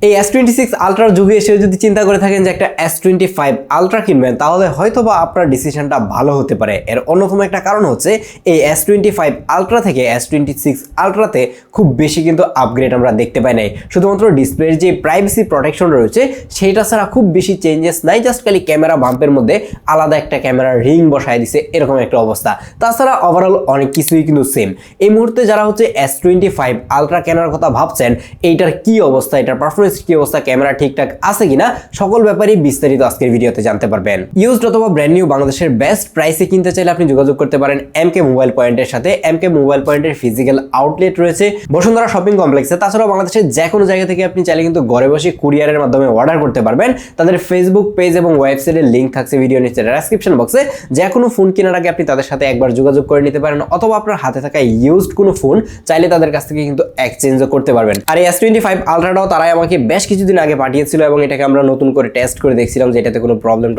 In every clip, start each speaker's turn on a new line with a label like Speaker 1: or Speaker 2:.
Speaker 1: এই S26 আলট্রার যুগে এসে যদি চিন্তা করে থাকেন যে একটা S25 আলট্রা কিনবেন, তাহলে হয়তোবা আপনার ডিসিশনটা ভালো হতে পারে। এর অন্যতম একটা কারণ হচ্ছে এই S25 আলট্রা থেকে S26 আলট্রাতে খুব বেশি কিন্তু আপগ্রেড আমরা দেখতে পাই নাই। শুধুমাত্র ডিসপ্লের যে প্রাইভেসি প্রোটেকশন রয়েছে সেইটা ছাড়া খুব বেশি চেঞ্জেস নাই। জাস্ট খালি ক্যামেরা বাম্পের মধ্যে আলাদা একটা ক্যামেরার রিং বসায় দিছে, এরকম একটা অবস্থা। তাছাড়া ওভারঅল অনেক কিছুই কিন্তু সেম। এই মুহূর্তে যারা হচ্ছে S25 আলট্রা কেনার কথা ভাবছেন, এইটার কি অবস্থা, এটার পারফরমেন্স কি অবস্থা, ক্যামেরা ঠিকঠাক আছে কিনা, সকল ব্যাপারেই বিস্তারিত আজকের ভিডিওতে জানতে পারবেন। ইউজড অথবা ব্র্যান্ড নিউ বাংলাদেশের বেস্ট প্রাইসে কিনতে চাইলে আপনি যোগাযোগ করতে পারেন এমকে মোবাইল পয়েন্টের সাথে। এমকে মোবাইল পয়েন্টের ফিজিক্যাল আউটলেট রয়েছে বসুন্ধরা শপিং কমপ্লেক্সে। তাছাড়াও বাংলাদেশের যে কোনো জায়গা থেকে আপনি চাইলে কিন্তু ঘরে বসে কুরিয়ারের মাধ্যমে অর্ডার করতে পারবেন। তাদের ফেসবুক পেজ এবং ওয়েবসাইটের লিঙ্ক থাকছে ভিডিও নিচে ডেসক্রিপশন বক্সে। যে কোনো ফোন কেনার আগে আপনি তাদের সাথে একবার যোগাযোগ করে নিতে পারেন, অথবা আপনার হাতে থাকা ইউজড কোনো ফোন চাইলে তাদের কাছ থেকে কিন্তু এক্সচেঞ্জও করতে পারবেন। আর এই S25 আলট্রাটাও তারাই আমাকে বেশ কিছুদিন আগে পাঠিয়েছিল এবং এটাকে আমরা নতুন করে টেস্ট করে দেখছিলাম যে এটাতে কোনো প্রবলেম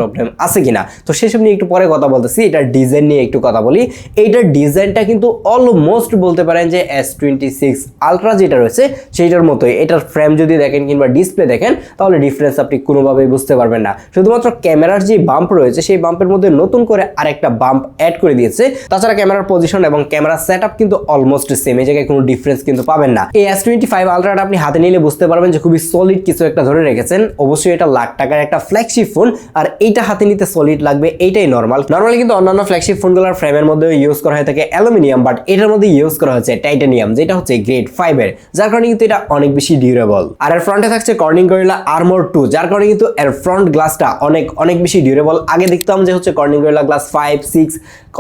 Speaker 1: আছে কিনা। তো সেসব নিয়ে একটু পরে কথা বলতেছি। এটার ডিজাইন নিয়ে একটু কথা বলি। এইটার ডিজাইনটা কিন্তু অলমোস্ট বলতে পারেন যে S26 আলট্রা যেটা রয়েছে সেইটার মতোই। এটার ফ্রেম যদি দেখেন কিংবা ডিসপ্লে দেখেন, তাহলে ডিফারেন্স আপনি কোনোভাবেই বুঝতে পারবেন না। শুধুমাত্র ক্যামেরার যে বাম্প রয়েছে সেই বাম্পের মধ্যে নতুন করে আরেকটা বাম্প অ্যাড করে দিয়েছে। তাছাড়া ক্যামেরার পজিশন এবং ক্যামেরা সেটআপ কিন্তু অলমোস্ট সেম, এই জায়গায় কোনো ডিফারেন্স কিন্তু পাবেন না। এই S25 আলট্রাটা আপনি হাতে নিলে বুঝতে পারবেন যে খুবই সলিড কিছু একটা ধরে রেখেছেন। অবশ্যই এটা লাখ টাকার একটা ফ্ল্যাগশিপ ফোন, আর এইটা হাতে নিতে সলিড লাগবে, এইটাই নরমালি কিন্তু অন্যান্য ফ্ল্যাগশিপ ফোনগুলোর ফ্রেমের মধ্যে ইউজ করা হয়ে থাকে অ্যালুমিনিয়াম, বাট এটার মধ্যে ইউজ করা হচ্ছে টাইটানিয়াম, যেটা হচ্ছে গ্রেড 5 এর, যার কারণে কিন্তু এটা অনেক বেশি ডিউরেবল। আর এর ফ্রন্টে থাকছে কর্নিং গরিলা আর্মর 2, যার কারণে কিন্তু এর ফ্রন্ট গ্লাসটা অনেক বেশি ডিউরেবল। আগে দেখতাম যে হচ্ছে কর্নিং গরিলা গ্লাস 5, 6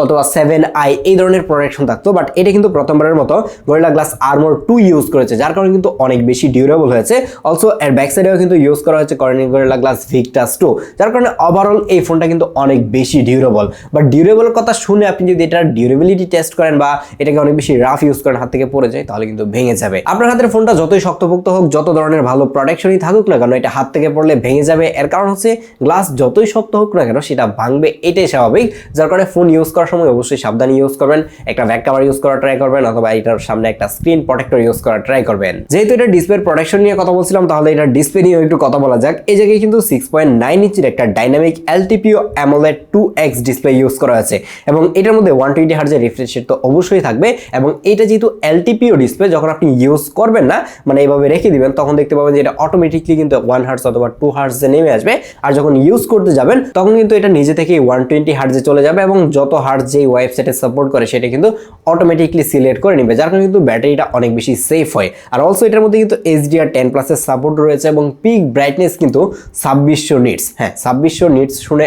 Speaker 1: অথবা 7i এই ধরনের প্রোটেকশন থাকতো, বাট এটা কিন্তু প্রথমবারের মতো গরিলা গ্লাস আর্মর 2 ইউজ করেছে, যার কারণে কিন্তু অনেক বেশি ডিউরেবল হয়েছে। অলসো এর ব্যাক সাইডেও কিন্তু ইউজ করা হয়েছে কর্নিং গরিলা গ্লাস ভিক্টাস 2, যার কারণে ওভারঅল এই ফোনটা কিন্তু অনেক বেশি ডিউরেবল। বাট ডিউরেবলের কথা শুনে আপনি যদি এটার ডিউরেবিলিটি টেস্ট করেন বা এটাকে অনেক বেশি রাফ ইউজ করেন, হাত থেকে পড়ে যায়, তাহলে কিন্তু ভেঙে যাবে। আপনার হাতের ফোনটা যতই শক্তপোক্ত হোক, যত ধরনের ভালো প্রোটেকশনই থাকুক না কেন, এটা হাত থেকে পড়লে ভেঙে যাবে। এর কারণ হচ্ছে গ্লাস যতই শক্ত হোক না কেন সেটা ভাঙবে, এটাই স্বাভাবিক। যার কারণে ফোন ইউজ করার সময় অবশ্যই সাবধানে ইউজ করবেন। একটা ব্যাক কভার ইউজ করা ট্রাই করবেন, অথবা এটার সামনে একটা স্ক্রিন প্রোটেক্টর ইউজ করা ট্রাই করবেন। যেহেতু এটা ডিসপ্লের প্রোটেকশন নিয়ে কথা বলছিলাম, তাহলে এটার ডিসপ্লে নিয়ে একটু কথা বলা যাক। এই জায়গায় কিন্তু 6.9 ইঞ্চির একটা dynamic LTPO AMOLED 2X display use করা হয়েছে, এবং এটার মধ্যে 120 হার্জ এর রিফ্রেশ রেট তো অবশ্যই থাকবে। এবং এটা যেহেতু LTPO ডিসপ্লে, যখন আপনি ইউজ করবেন না, মানে এইভাবে রেখে দিবেন, তখন দেখতে পাবেন যে এটা অটোমেটিকলি কিন্তু 1 হার্জ অথবা 2 হার্জে নেমে আসবে। আর যখন ইউজ করতে যাবেন তখন কিন্তু এটা নিজে থেকেই 120 হার্জে চলে যাবে, এবং যত হার্জ যেই ওয়েবসাইটে সাপোর্ট করে সেটা কিন্তু অটোমেটিকলি সিলেক্ট করে নেবে, যার কারণে কিন্তু ব্যাটারিটা অনেক বেশি সেফ হয়। আর অলসো এটার মধ্যে কিন্তু HDR10+ এর সাপোর্ট রয়েছে, এবং পিক ব্রাইটনেস কিন্তু 2600 নিটস। হ্যাঁ, 2600 নিটস শুনে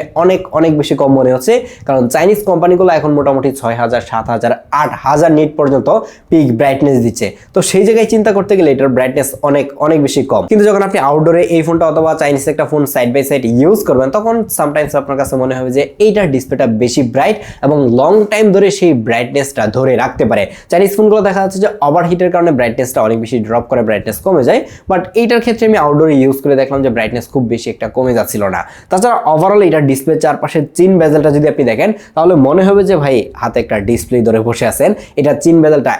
Speaker 1: অনেক বেশি কম মনে হচ্ছে, কারণ চাইনিজ কোম্পানিগুলো এখন মোটামুটি 6000, 7000, 8000 নিট পর্যন্ত পিক ব্রাইটনেস দিচ্ছে। তো সেই জায়গায় চিন্তা করতে গেলে এটার ব্রাইটনেস অনেক বেশি কম। কিন্তু যখন আপনি আউটডোরে এই ফোনটা অথবা চাইনিজ একটা phone side by side use করবেন, তখন সামটাইমস আপনার কাছে মনে হবে যে এইটার ডিসপ্লেটা বেশি ব্রাইট এবং লং টাইম ধরে সেই ব্রাইটনেসটা ধরে রাখতে পারে। চাইনিজ ফোনগুলো দেখা যাচ্ছে যে ওভারহিটের কারণে ব্রাইটনেসটা অনেক বেশি ড্রপ করে, ব্রাইটনেস কমে যায়। বাট এইটার ক্ষেত্রে আমি আউটডোরে ইউজ করে দেখলাম যে ব্রাইটনেস খুব বেশি একটা কমে যাচ্ছিল না। তাছাড়া ওভারঅল এটার ডিসপ্লে চারপাশে চিন বেজেলটা যদি আপনি দেখেন, তাহলে মনে হবে যে ভাই হাতে একটা ডিসপ্লে ধরে বসে আছেন। এটা চিন বেজেলটা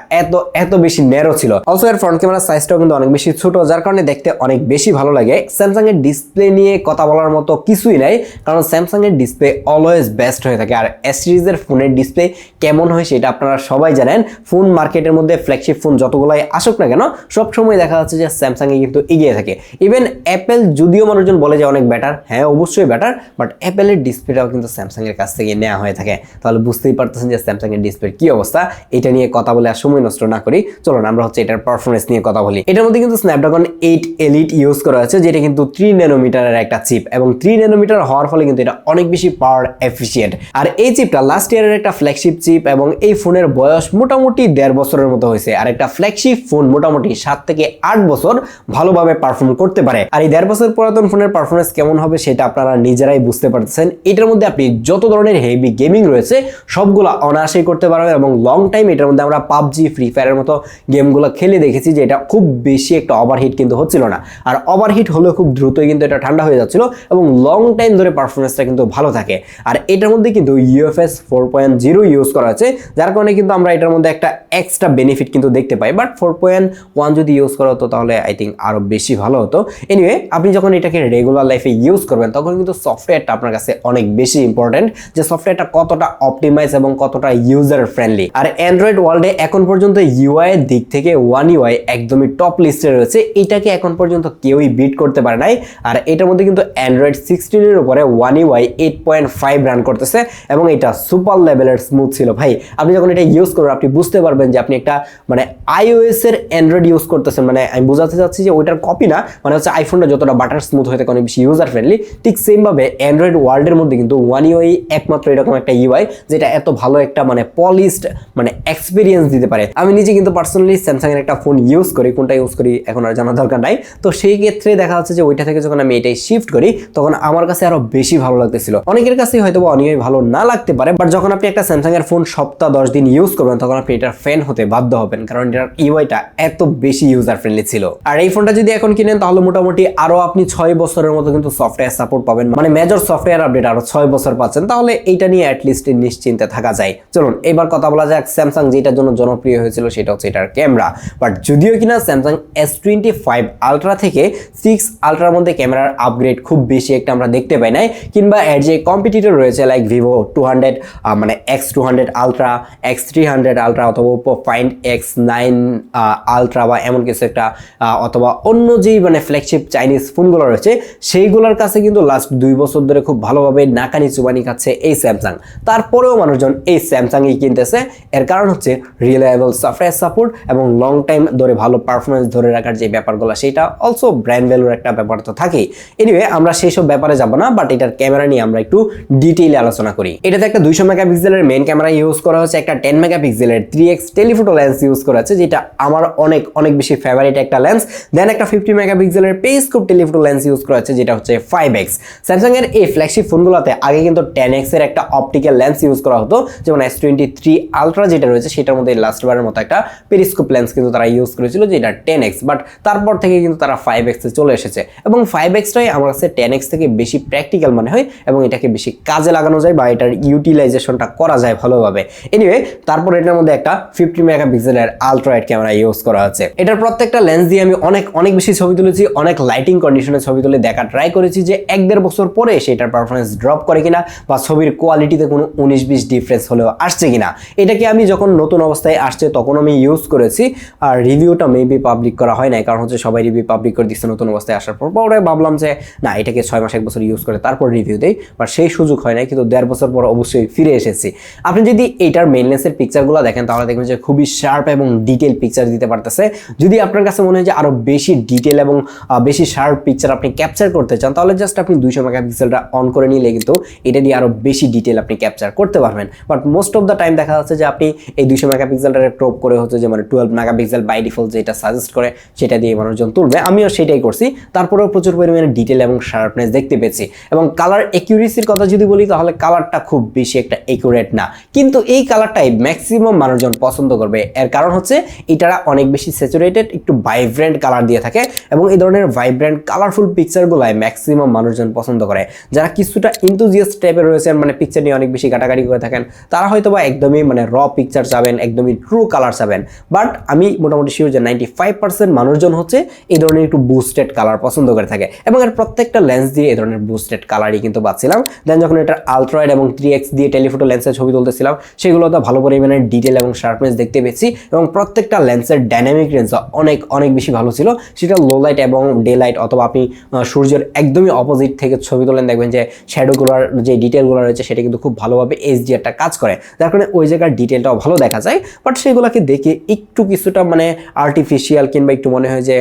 Speaker 1: এত বেশি ন্যারো ছিল। অলসো এর ফ্রন্ট ক্যামেরার সাইজটাও কিন্তু অনেক বেশি ছোট, যার কারণে দেখতে অনেক বেশি ভালো লাগে। স্যামসাং এর ডিসপ্লে নিয়ে কথা বলার মতো কিছুই নাই, কারণ স্যামসাং এর ডিসপ্লে অলওয়েজ বেস্ট হয়ে থাকে। আর এস সিরিজের ফোনের ডিসপ্লে কেমন হয় সেটা আপনারা সবাই জানেন। ফোন মার্কেটের মধ্যে ফ্ল্যাগশিপ ফোন যতগুলাই আসুক না কেন, সবসময় দেখা যাচ্ছে যে স্যামসাং এ কিন্তু এগিয়ে থাকে। ইভেন অ্যাপেল যদিও মানুষজন বলে যে অনেক বেটার, হ্যাঁ অবশ্যই বেটার, বাট অ্যাপেলের ডিসপ্লেটাও কিন্তু স্যামসাং এর কাছ থেকে নেওয়া হয়ে থাকে। তাহলে বুঝতেই পারতেছেন যে স্যামসাং এর ডিসপ্লের কি অবস্থা। এটা নিয়ে কথা বলে আর সময় নষ্ট না করি, চলুন আমরা হচ্ছে এটার পারফরমেন্স নিয়ে কথা বলি। এটার মধ্যে কিন্তু স্ন্যাপড্রাগন 8 এলিট ইউজ করা হয়েছে, যেটা কিন্তু 3 ন্যানোমিটারের একটা চিপ, এবং 3 ন্যানোমিটার হওয়ার ফলে কিন্তু এটা অনেক বেশি পাওয়ার এফিশিয়েন্ট। আর এই চিপটা লাস্ট ইয়ারের একটা ফ্ল্যাগশিপ চিপ, এবং এই ফোনের বয়স মোটামুটি 1.5 বছরের মতো হয়েছে। আর একটা ফ্ল্যাগশিপ ফোন মোটামুটি 7 থেকে 8 বছর ভালোভাবে পারফর্ম করতে পারে। আর এই 1.5 বছর পুরাতন ফোনের পারফরমেন্স কেমন হবে সেটা আপনারা নিজেরাই বুঝতে পারতেছেন। এটার মধ্যে আপনি যত ধরনের হেভি গেমিং রয়েছে সবগুলো অনায়াসেই করতে পারবেন, এবং লং টাইম এটার মধ্যে আমরা পাবজি, ফ্রি ফায়ারের মতো গেমগুলো খেলে দেখেছি যে এটা খুব বেশি একটা ওভারহিট কিন্তু হচ্ছিল না। আর ওভারহিট হলেও খুব দ্রুতই কিন্তু এটা ঠান্ডা হয়ে যাচ্ছিল, এবং লং টাইম ধরে পারফরমেন্সটা কিন্তু ভালো থাকে। আর এটার মধ্যে কিন্তু UFS 4.0 ইউজ করা আছে, যার কারণে কিন্তু আমরা এটার মধ্যে একটা এক্সট্রা বেনিফিট কিন্তু দেখতে পাই। বাট 4.1 যদি ইউজ করা হতো তাহলে আই থিঙ্ক আরো বেশি বেশি ভালো হতো। এনিওয়ে, আপনি যখন এটাকে রেগুলার লাইফে ইউজ করবেন তখন কিন্তু সফটওয়্যারটা আপনার কাছে অনেক বেশি ইম্পর্টেন্ট, যে সফটওয়্যারটা কতটা অপটিমাইজ এবং কতটা ইউজার ফ্রেন্ডলি। আর অ্যান্ড্রয়েড ওয়ার্ল্ডে এখন পর্যন্ত ইউআই এর দিক থেকে ওয়ান ইউআই একদমই টপ লিস্টে রয়েছে, এটাকে এখন পর্যন্ত কেউই বিট করতে পারে নাই। আর এটার মধ্যে কিন্তু অ্যান্ড্রয়েড 16 উপরে ওয়ান ইউআই 8.5 রান করতেছে এবং এটা সুপার লেভেলের স্মুথ ছিল ভাই। আপনি যখন এটা ইউজ করবেন আপনি বুঝতে পারবেন যে আপনি একটা মানে আইওএস এর অ্যান্ড্রয়েড ইউজ করতেছেন। মানে আমি বোঝাতে চাচ্ছি যে ওইটার কপি না, মানে হচ্ছে আইফোনটা যতটা বাটার স্মুথ হয়ে থাকে অনেক বেশি ইউজার ফ্রেন্ডলি, ঠিক সেম ভাবে অ্যান্ড্রয়েড ওয়ার্ল্ডের মধ্যে কিন্তু ওয়ান ইউআই একমাত্র এরকম একটা ইউআই যেটা এত ভালো একটা মানে পলিশড মানে এক্সপিরিয়েন্স দিতে পারে। আমি নিজে কিন্তু পার্সোনালি স্যামসাং এর একটা ফোন ইউজ করি, কোনটা ইউজ করি এখন আর জানার দরকার নাই। তো সেই ক্ষেত্রে দেখা যাচ্ছে যে ওইটা থেকে যখন আমি এটাই শিফট করি তখন আমার কাছে আরো বেশি ভালো লাগতেছিল। অনেকের কাছে হয়তো অনেকই ভালো না লাগতে পারে, বাট যখন আপনি একটা স্যামসাং এর ফোন সপ্তাহ 10 দিন ইউজ করবেন তখন আপনি এটার ফ্যান হতে বাধ্য হবেন, কারণ এটার ইউআইটা এত বেশি ইউজার ফ্রেন্ডলি ছিল। আর এই ফোনটা যদি এখন কিনেন তাহলে মোটামুটি আরো আপনি 6 বছরের মতো কিন্তু সফটওয়্যার সাপোর্ট পাবেন, মানে মেজর সফটওয়্যার আপডেট আরো 6 বছর পাচ্ছেন। তাহলে এইটা নিয়ে অ্যাটলিস্ট নিশ্চিন্তে থাকা যায়। চলুন এবার কথা বলা যাক স্যামসাং যেটার জন্য জনপ্রিয় হয়েছিল, সেটা হচ্ছে এটার ক্যামেরা। বাট যদিও কিনা স্যামসাং S25 আলট্রা থেকে 6 আলট্রার মধ্যে ক্যামেরার আপগ্রেড খুব বেশি একটা আমরা দেখতে পাই নাই, কিংবা এর যে কম্পিটিটর রয়েছে লাইক ভিভো 200 মানে X200 আলট্রা, X300 আলট্রা অথবা ওপো ফাইন্ড X9 আলট্রা বা এমন কিছু একটা, অথবা অন্য যেই মানে ফ্ল্যাগশিপ চাইনিজ ফোনগুলো রয়েছে সেইগুলোর কাছে কিন্তু লাস্ট 2 বছর ধরে খুব ভালোভাবে নাকানি চুবানি খাচ্ছে এই স্যামসাং। তারপরেও মানুষজন এই স্যামসাংই কিনতেছে, এর কারণ হচ্ছে রিলায়েবল সফটওয়্যার সাপোর্ট এবং লং টাইম ধরে ভালো পারফরমেন্স ধরে রাখার যে ব্যাপারগুলো, সেটা অলসো ব্র্যান্ড ভ্যালুর একটা ব্যাপার তো থাকেই। এনিওয়ে, আমরা সেই সব ব্যাপারে যাব না, বাট এটার ক্যামেরা নিয়ে আমরা একটু ডিটেইলে আলোচনা করি। এটাতে একটা 200 মেগাপিক্সেলের মেইন ক্যামেরা ইউজ করা হচ্ছে, একটা 10 মেগাপিক্সেলের 3x টেলিফোটো লেন্স ইউজ করা হচ্ছে, যেটা আমার অনেক বেশি ফেভারিট একটা লেন্স। দেন একটা 50 মেগাপিক্সেলের পেরিস্কোপ টেলিফোটো লেন্স ইউজ করা হচ্ছে, যেটা হচ্ছে 5x। স্যামসাং এর এই ফ্ল্যাগশিপ ফোনগুলোতে আগে কিন্তু 10x এর একটা অপটিক্যাল লেন্স ইউজ করা হতো, যেমন S23 আলট্রা যেটা রয়েছে সেটার মধ্যে লাস্টবারের মতো একটা পেরিস্কোপ লেন্স কিন্তু তারা ইউজ করেছিল, যেটা 10x। বাট তারপর থেকে কিন্তু তারা 5x এ চলে এসেছে এবং 5xটাই আমার কাছে 10x থেকে বেশি প্র্যাকটিক্যাল মনে হয় এবং এটাকে বেশি কাজে লাগানো যায় বা এটার ইউটিলাইজেশনটা করা যায় ভালোভাবে। এনিওয়ে, তারপর এটার মধ্যে একটা 50 মেগাপিক্সেলের আলট্রা ওয়াইড ক্যামেরা ইউজ করা হচ্ছে। এটার প্রত্যেকটা লেন্স দিয়ে আমি অনেক বেশি ছবি তুলেছি, অনেক লাইটিং কন্ডিশনে ছবি তুলে দেখা ট্রাই করেছি যে 1-1.5 বছর পরে সেটার পারফরমেন্স ড্রপ করে কিনা বা ছবির কোয়ালিটিতে কোনো 19-20 ডিফারেন্স হলেও আসছে কিনা। এটাকে আমি যখন নতুন অবস্থায় আসছে তখন আমি ইউজ করেছি, আর রিভিউটা মেবি পাবলিক করা হয় নাই, কারণ হচ্ছে সবাই রিভিউ পাবলিক করে দিচ্ছে নতুন অবস্থায় আসার পর। পরে ভাবলাম যে না, এটাকে 6 মাস 1 বছর ইউজ করে তারপর রিভিউ দেই, বাট সেই সুযোগ হয় নাই, কিন্তু 1.5 বছর পর অবশ্যই ফিরে এসেছি। আপনি যদি এইটার মেইন লেন্সের পিকচারগুলো দেখেন তাহলে দেখবেন যে খুবই শার্প এবং ডিটেল পিকচার দিতে পারতেছে। যদি আপনার কাছে মনে হয় যে আরো বেশি ডিটেল এবং বেশি শার্প পিকচার আপনি ক্যাপচার করতে চান তাহলে জাস্ট আপনি 200 মেগাপিক্সেলটা অন করে নিলে কিন্তু এটা দিয়ে আরো বেশি ডিটেল আপনি ক্যাপচার করতে পারবেন। But most of the time দেখা যাচ্ছে যে আপনি এই 200 মেগাপিক্সেলটাকে ক্রপ করে হচ্ছে যে মানে 12 মেগাপিক্সেল বাই ডিফল্ট যেটা সাজেস্ট করে সেটা দিয়ে মানুষজন তুলবে, আমিও সেটাই করছি। তারপরেও প্রচুর পরিমাণে ডিটেল এবং শার্পনেস দেখতে পেয়েছি। এবং কালার একিউরেসির কথা যদি বলি তাহলে কালারটা খুব বেশি একটা একুরেট না, কিন্তু এই কালারটাই ম্যাক্সিমাম মানুষজন পছন্দ করবে। এর কারণ হচ্ছে এটারা অনেক বেশি স্যাচুরেটেড একটু ভাইব্রেন্ট কালার দিয়ে থাকে এবং এই ধরনের ভাইব্রেন্ট কালারফুল পিকচারগুলাই ম্যাক্সিমাম মানুষজন পছন্দ করে। যারা কিছুটা ইনথুজিয়াস্ট টাইপের রয়েছেন, মানে পিকচার নিয়ে অনেক বেশি ঘাটাঘাটি করে থাকেন, তারা হয়তো বা একদমই মানে র পিকচার চাবেন, একদমই ট্রু কালার চাবেন। বাট আমি মোটামুটি শিওর যে 95% মানুষজন হচ্ছে এই ধরনের একটু বুস্টেড কালার পছন্দ করে থাকে এবং এর প্রত্যেকটা লেন্স দিয়ে এই ধরনের বুস্টেড কালারই কিন্তু পাচ্ছিলাম। দেন যখন এটা আলট্রা ওয়াইড এবং 3x দিয়ে টেলিফোটো লেন্সের ছবি তুলতেছিলাম সেগুলোতে ভালো পরিমাণে ডিটেল এবং শার্পনেস দেখতে পেয়েছি এবং প্রত্যেকটা লেন্সের ডাইনামিক রেঞ্জ অনেক বেশি ভালো ছিল। সেটা লো লাইট এবং ডে লাইট অথবা আপনি সূর্যের একদমই অপোজিট থেকে ছবি তোলেন, দেখবেন যে শ্যাডোগুলোর যে ডিটেলগুলো রয়েছে সেটা কিন্তু খুব ভালোভাবে এইচডিআরটা কাজ করে, যার কারণে ওই জায়গার ডিটেলটাও ভালো দেখা যায়। বাট সেগুলোকে দেখে একটু কিছুটা মানে আর্টিফিশিয়াল কিংবা একটু মনে হয় যে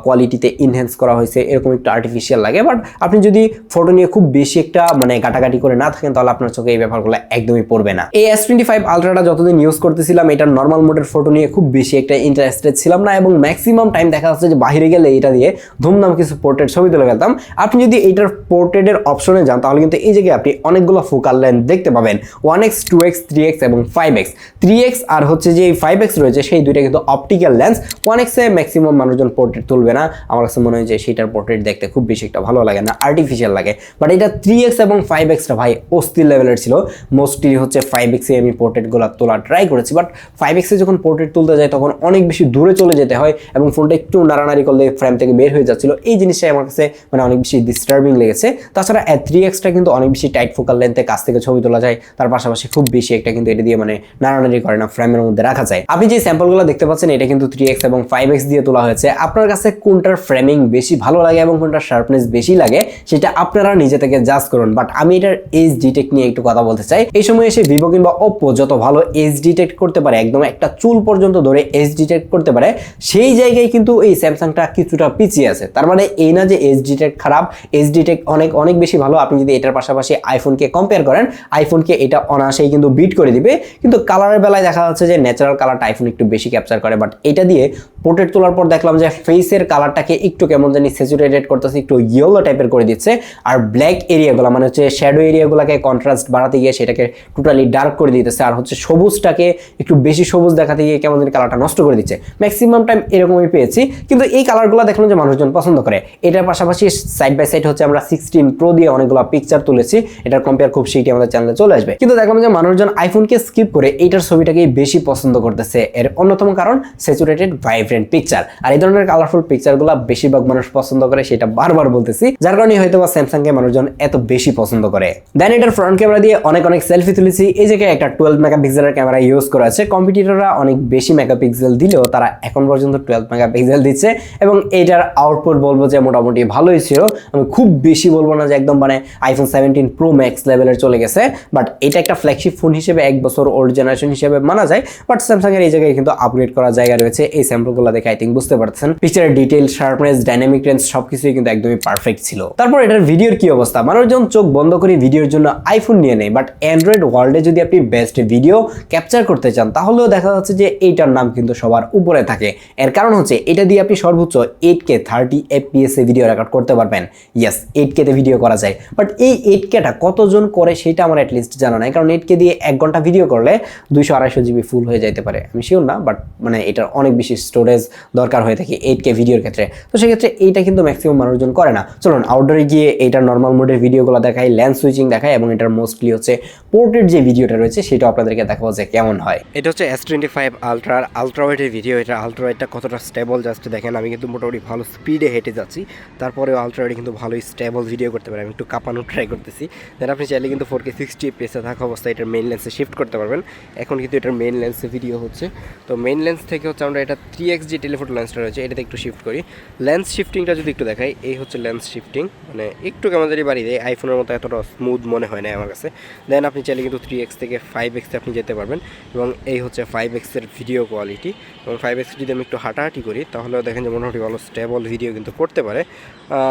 Speaker 1: কোয়ালিটিতে ইনহ্যান্স করা হয়েছে, এরকম একটু আর্টিফিশিয়াল লাগে। বাট আপনি যদি ফটো নিয়ে খুব বেশি একটা মানে ঘাটাঘাটি করে না থাকেন তাহলে আপনার চোখে এই ব্যাপারগুলো একদমই পড়বে না। এই S25 আলট্রাটা যতদিন ইউজ করতেছিলাম এটার নর্মাল মোডের ফটো নিয়ে খুব বেশি একটা ইন্টারেস্টেড ছিলাম না এবং ম্যাক্সিমাম টাইম দেখা যাচ্ছে যে বাইরে গেলে এটা দিয়ে ধুমধাম কিছু পোর্ট্রেট ছবি তুলে ফেলতাম। আপনি যদি এইটার পোর্ট্রেটের অপশনে যান তাহলে কিন্তু এই জায়গায় আপনি অনেকগুলো ফোকাল লেন্থ দেখতে পাবেন, 1x 2x 3x এবং 5x। 3x আর হচ্ছে যে 5x রয়েছে সেই দুইটা কিন্তু অপটিক্যাল লেন্স। 1x এ ম্যাক্সিমাম মানুষজন পোর্ট্রেট তুলবে না, আমার কাছে মনে হয় যে সেটার পোর্ট্রেট দেখতে খুব বেশি একটা ভালো লাগে না, আর্টিফিশিয়াল লাগে। বাট এটা 3x এবং 5xটা ভাই অস্থির লেভেলের ছিল। মোস্টলি হচ্ছে 5x এ আমি পোর্ট্রেটগুলো তোলা ট্রাই করেছি, বাট 5x এ যখন পোর্ট্রেট তুলতে যাই তখন অনেক বেশি দূরে চলে যেতে হয় এবং ফোনটা একটু নাড়ানাড়ি করলে ফ্রেম থেকে বের হয়ে যাচ্ছিল, এই জিনিসটাই আমার কাছে মানে অনেক বেশি ডিস্টার্বিং লেগেছে। তাছাড়া 3xটা কিন্তু অনেক বেশি টাইট ফোকাল লেন্থে কাছ থেকে ছবি তোলা যায়, তার পাশাপাশি খুব বেশি একটা কিন্তু এটা দিয়ে মানে নাড়ানাড়ি করে না, ফ্রেমের মধ্যে রাখা যায়। আপনি যে স্যাম্পলগুলো দেখতে পাচ্ছেন এটা কিন্তু 3x এবং 5x দিয়ে তোলা হয়েছে। আপনার কাছে কোনটার ফ্রেমিং বেশি ভালো লাগে এবং কোনটার শার্পনেস বেশি লাগে সেটা আপনারা নিজে থেকে জাজ করুন। বাট আমি এটার এজ ডিটেক্ট নিয়ে একটু কথা বলতে চাই। এই সময় এসে ভিভো কিংবা ওপ্পো যত ভালো এজ ডিটেক্ট করতে পারে, একদম একটা চুল পর্যন্ত ধরে এজ ডিটেক্ট করতে পারে, সেই জায়গায় কিন্তু এই স্যামসাংটা কিছুটা পিছিয়ে আছে। তার মানে এই না যে এজ ডিটেক্ট খারাপ, এজ ডিটেক্ট অনেক অনেক বেশি ভালো। আপনি যদি এটার পাশাপাশি আইফোনকে কম্পেয়ার করেন, আইফোনকে এটা অনায়াসেই কিন্তু বিট করে দিবে। কিন্তু কালারের বেলায় দেখা যাচ্ছে যে ন্যাচারাল কালারটা আইফোন একটু বেশি ক্যাপচার করে, বাট এটা দিয়ে পোর্ট্রেট তোলার পর দেখলাম যে ফেসের কালারটাকে একটু কেমন জানি স্যাচুরেটেড করতেছে, একটু ইয়েলো টাইপের করে দিচ্ছে। আর ব্ল্যাক এরিয়াগুলো মানে হচ্ছে শ্যাডো এরিয়াগুলোকে কন্ট্রাস্ট বাড়াতে গিয়ে সেটাকে টোটালি ডার্ক করে দিতেছে। আর হচ্ছে সবুজটাকে একটু বেশি সবুজ দেখাতে গিয়ে কেমন জানি কালারটা নষ্ট করে দিচ্ছে। ম্যাক্সিমাম টাইম এরকমই পেয়েছি, কিন্তু এই কালারগুলো দেখলাম যে মানুষজন পছন্দ করে। এটার পাশাপাশি সাইড বাই সাইড হচ্ছে আমরা 16 প্রো দিয়ে অনেকগুলো পিকচার তুলেছি, এটার কম্পেয়ার খুব শীঘ্রই আমাদের চ্যানেলে চলে আসবে। কিন্তু দেখলাম যে মানুষজন আইফোনকে স্কিপ করে এইটার ছবিটাকেই বেশি পছন্দ করতেছে। এর অন্যতম কারণ স্যাচুরেটেড ভাইব্রেন্ট পিকচার। আর এই ধরনের কালারফুল পিকচারগুলো বেশিরভাগ মানুষ পছন্দ করে, সেটা বারবার বলতেছি, যার কারণে হয়তো বা স্যামসাংকে মানুষজন এত বেশি পছন্দ করে। দেন এটার ফ্রন্ট ক্যামেরা দিয়ে অনেক সেলফি তুলেছি। এই জায়গায় একটা 12 মেগাপিক্সেলের ক্যামেরা ইউজ করা আছে। কম্পিটিটররা অনেক বেশি মেগাপিক্সেল দিলেও তারা এখন পর্যন্ত 12 মেগাপিক্সেল দিচ্ছে এবং এইটার আউটপুট বলবো যে মোটামুটি ভালোই ছিল। আমি খুব বেশি বলবো না যে একদম মানে আইফোন 17 প্রো ম্যাক্স লেভেলের চলে গেছে, বাট এটা একটা ফ্ল্যাগশিপ ফোন হিসেবে 1 বছর ওল্ড জেনারেশন হিসেবে মানা যায়। বাট স্যামসাং এর এই জায়গায় কিন্তু আপগ্রেড করার জায়গা রয়েছে। এই স্যাম্পলগুলো দেখে আই থিঙ্ক বুঝতে পারছেন পিকচারের ডিটেইল, শার্পনেস, ডাইনামিক রেঞ্জ সবকিছুই কিন্তু একদমই পারফেক্ট ছিল। তারপর এটার ভিডিওর কি অবস্থা, মানুষজন চোখ বন্ধ করে ভিডিওর জন্য আইফোন নিয়ে নেয়, বাট অ্যান্ড্রয়েড ওয়ার্ল্ডে যদি আপনি বেস্ট ভিডিও ক্যাপচার করতে চান তাহলেও দেখা যাচ্ছে যে এইটার নাম কিন্তু সবার উপরে থাকে। এর কারণ হচ্ছে এটা দিয়ে আপনি সর্বোচ্চ 8K 30 FPS এ ভিডিও রেকর্ড করতে পারবেন। ইয়েস, 8K তে ভিডিও করা যায়, বাট এই 8Kটা কতজন করে সেটা আমার অ্যাটলিস্ট জানা নাই। কারণ 8K দিয়ে 1 ঘন্টা ভিডিও করলে 200-250 GB ফুল হয়ে যেতে পারে, আমি শিওর না, বাট মানে এটার অনেক বেশি স্টোরেজ দরকার হয়ে থাকে 8K ভিডিওর ক্ষেত্রে। তো সেক্ষেত্রে এইটা কিন্তু ম্যাক্সিমাম মানুষজন করে না। চলুন আউটডোরে গিয়ে এইটার নর্মাল মোডের ভিডিওগুলো দেখাই, লেন্স সুইচিং দেখাই এবং এটার মোস্টলি হচ্ছে পোর্ট্রেট যে ভিডিওটা রয়েছে সেটা আপনাদেরকে দেখাবো যে কেমন হয়। এটা হচ্ছে S25 আলট্রার আলট্রাওয়াইডের ভিডিও। এটা আলট্রাওয়াইডটা কতটা স্টেবল জাস্ট দেখেন। আমি কিন্তু মোটামুটি ভালো স্পিডে হেঁটে যাচ্ছি, তারপরেও আলট্রাওয়াইডে কিন্তু ভালোই স্টেবল ভিডিও করতে পারে। আমি একটু কাঁপানো ট্রাই করতেছি। দেন আপনি চাইলে কিন্তু 4K 60 FPS থাকা অবস্থায় এটার মেইন লেন্সে শিফট করতে পারবেন। এখন কিন্তু এটার মেইন লেন্সে ভিডিও হচ্ছে, তো মেইন লেন্স থেকে হচ্ছে আমরা এটা 3x যে টেলিফোটো লেন্সটা রয়েছে এটাতে একটু শিফট করি। লেন্স শিফটিংটা যদি একটু দেখাই, এই হচ্ছে লেন্স শিফটিং, মানে একটু কেমন জানি বাড়িয়ে দেয়, আইফোনের মতো এতটা স্মুথ মনে হয় না আমার কাছে। দেন আপনি চাইলে কিন্তু 3x থেকে 5x আপনি যেতে পারবেন এবং এই হচ্ছে 5x এর ভিডিও কোয়ালিটি। এবং 5x যদি আমি একটু হাঁটাহাঁটি করি তাহলেও দেখেন যে মোটামুটি ভালো স্টেবল ভিডিও কিন্তু করতে পারে।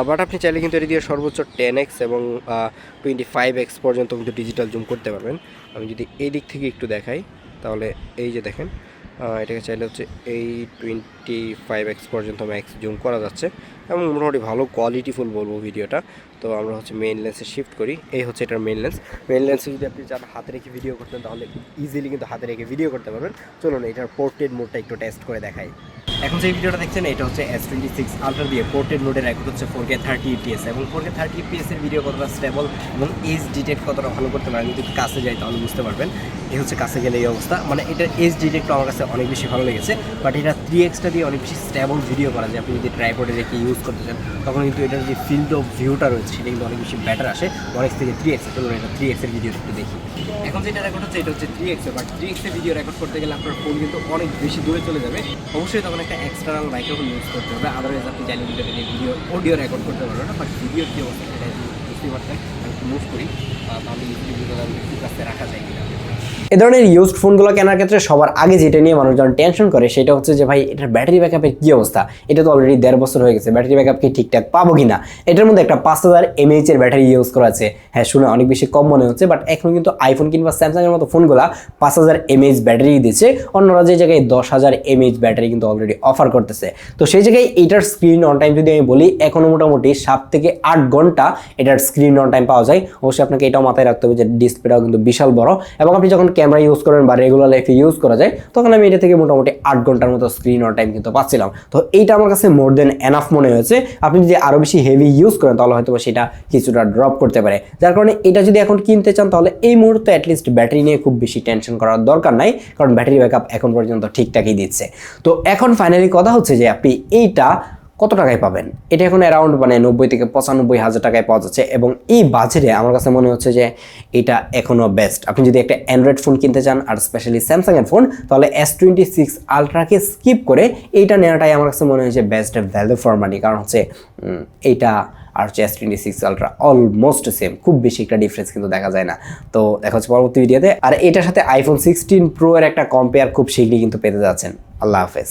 Speaker 1: বাট আপনি চাইলে কিন্তু এটা দিয়ে সর্বোচ্চ 10x এবং 25x পর্যন্ত কিন্তু ডিজিটাল জুম করতে পারবেন। আমি যদি এই দিক থেকে একটু দেখাই তাহলে এই যে দেখেন, এটাকে চাইলে হচ্ছে এই 25x পর্যন্ত ম্যাক্স জুম করা যাচ্ছে এবং মোটামুটি ভালো কোয়ালিটিফুল বলবো ভিডিওটা। তো আমরা হচ্ছে মেইন লেন্সে শিফট করি। এই হচ্ছে এটার মেইন লেন্স। মেইন লেন্সে যদি আপনি চান হাতে রেখে ভিডিও করতেন তাহলে ইজিলি কিন্তু হাতে রেখে ভিডিও করতে পারবেন। চলুন এটার পোর্ট্রেট মোডটা একটু টেস্ট করে দেখাই। এখন যে ভিডিওটা দেখছেন এটা হচ্ছে S26 আলট্রা দিয়ে পোর্ট্রেট মোডে রেকর্ড হচ্ছে 4K 30 FPS এবং 4K 30 FPS এর ভিডিও কতটা স্টেবল এবং এজ ডিটেক্ট কতটা ভালো করতে পারেন যদি কাছে যাই তাহলে বুঝতে পারবেন। এই হচ্ছে কাছে গেলে এই অবস্থা, মানে এটার এজ ডিটেক্ট আমার কাছে অনেক বেশি ভালো লেগেছে। বাট এটা 3xটা দিয়ে অনেক বেশি স্টেবল ভিডিও করা যায়। আপনি যদি ট্রাইপডে রেখে ইউজ করতে চান তখন কিন্তু এটার যে ফিল্ড অফ ভিউটা রয়েছে সেটা কিন্তু অনেক বেশি বেটার আসে 1x থেকে 3x। চলুন এটা 3x এর ভিডিও একটু দেখি। এখন যেটা রেকর্ড হচ্ছে এটা হচ্ছে 3x, বাট 3x এর ভিডিও রেকর্ড করতে গেলে আপনার ফোন কিন্তু অনেক বেশি দূরে চলে যাবে। অবশ্যই তখন একটা এক্সটার্নাল মাইক্রোফোন ইউজ করতে হবে, আদারওয়াইজ আপনি চাইলে ভিডিও অডিও রেকর্ড করতে পারবেন না। বাট ভিডিওর কি অবস্থা সেটা বুঝতেই পারছেন। আমি একটু মুভ করি তাহলে ভিডিওটা একটু কাছে রাখা যায় কিনা। এ ধরনের ইউজড ফোনগুলো কেনার ক্ষেত্রে সবার আগে যেটা নিয়ে মানুষজন টেনশন করে সেটা হচ্ছে যে ভাই এটার ব্যাটারি ব্যাকআপের কী অবস্থা। এটা তো অলরেডি 1.5 বছর হয়ে গেছে, ব্যাটারি ব্যাকআপ কি ঠিকঠাক পাবো কিনা। এটার মধ্যে একটা 5000 mAh এর ব্যাটারি ইউজ করা আছে। হ্যাঁ, শুনে অনেক বেশি কম মনে হচ্ছে, বাট এখন কিন্তু আইফোন কিংবা স্যামসাংয়ের মতো ফোনগুলো 5000 mAh ব্যাটারি দিচ্ছে। অন্যরা যে জায়গায় 10000 mAh ব্যাটারি কিন্তু অলরেডি অফার করতেছে। তো সেই জায়গায় এটার স্ক্রিন অন টাইম যদি আমি বলি এখনও মোটামুটি 7 থেকে 8 ঘন্টা এটার স্ক্রিন অন টাইম পাওয়া যায়। অবশ্যই আপনাকে এটাও মাথায় রাখতে হবে যে ডিসপ্লেটাও কিন্তু বিশাল বড় এবং আপনি যখন ক্যামেরা ইউজ করেন বা রেগুলার লাইফে ইউজ করা যায় তখন আমি এটা থেকে মোটামুটি 8 ঘন্টার মতো স্ক্রিন অন টাইম কিন্তু পাচ্ছিলাম। তো এইটা আমার কাছে মোর দেন এনাফ মনে হয়েছে। আপনি যদি আরও বেশি হেভি ইউজ করেন তাহলে হয়তো সেটা কিছুটা ড্রপ করতে পারে। যার কারণে এটা যদি এখন কিনতে চান তাহলে এই মুহূর্তে অ্যাটলিস্ট ব্যাটারি নিয়ে খুব বেশি টেনশন করার দরকার নাই, কারণ ব্যাটারি ব্যাকআপ এখন পর্যন্ত ঠিকঠাকই দিচ্ছে। তো এখন ফাইনালি কথা হচ্ছে যে আপনি এইটা কত টাকায় পাবেন? এটা এখন অ্যারাউন্ড মানে 90 থেকে 95,000 টাকায় পাওয়া যাচ্ছে এবং এই বাজেটে আমার কাছে মনে হচ্ছে যে এটা এখনও বেস্ট। আপনি যদি একটা অ্যান্ড্রয়েড ফোন কিনতে চান আর স্পেশালি স্যামসাংয়ের ফোন, তাহলে S26 আলট্রাকে স্কিপ করে এইটা নেওয়াটাই আমার কাছে মনে হয়েছে বেস্ট ভ্যালু ফর মানি। কারণ হচ্ছে এইটা আর হচ্ছে S26 আলট্রা অলমোস্ট সেম, খুব বেশি একটা ডিফারেন্স কিন্তু দেখা যায় না। তো দেখা হচ্ছে পরবর্তী ভিডিওতে। আর এটার সাথে iPhone 16 Pro এর একটা কম্পেয়ার খুব শীঘ্রই কিন্তু পেতে যাচ্ছেন। আল্লাহ হাফেজ।